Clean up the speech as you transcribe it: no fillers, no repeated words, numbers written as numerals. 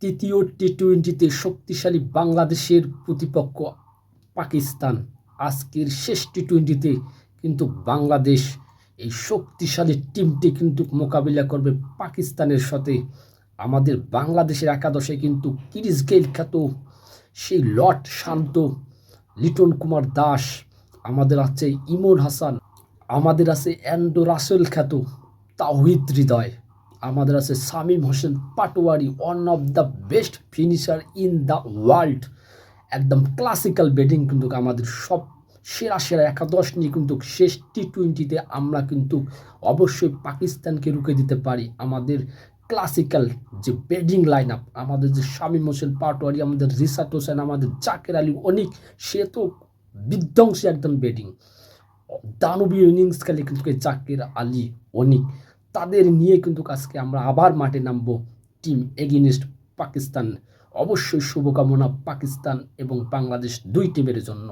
তৃতীয় টি-20তে শক্তিশালী বাংলাদেশের প্রতিপক্ষ পাকিস্তান। আজকের শেষ টি-20তে কিন্তু বাংলাদেশ এই শক্তিশালী টিমটি কিন্তু মোকাবিলা করবে পাকিস্তানের সাথে। আমাদের বাংলাদেশের একাদশে কিন্তু ক্রিস গেইল খ্যাত সেই লর্ড শান্ত, লিটন কুমার দাস, আমাদের আছে ইমন হাসান, আমাদের আছে অ্যান্ড্রু রাসেল খ্যাত তাওহিদ হৃদয়, আমাদের আছে Shamim Hossain Patwari, one of the best finisher in the world. একদম ক্লাসিক্যাল ব্যাটিং কিন্তু আমাদের সব সেরা সেরা একাদশ নিয়ে কিন্তু শেষ টি-20তে আমরা কিন্তু অবশ্যই পাকিস্তানকে রুখে দিতে পারি। আমাদের ক্লাসিক্যাল যে ব্যাটিং লাইন আপ, আমাদের যে শামীম হোসেন পাটোয়ারি, আমাদের রিশাদ হোসেন, আমাদের জাকের আলী অনিক, সে তো বিধ্বংসী একদম ব্যাটিং, দানবীয় ইনিংস খেলে কিন্তু জাকের আলী অনিক, তাদের নিয়ে কিন্তু আজকে আমরা আবার মাঠে নামবো টিম এগেইনস্ট পাকিস্তান। অবশ্যই শুভকামনা পাকিস্তান এবং বাংলাদেশ দুই টিমের জন্য।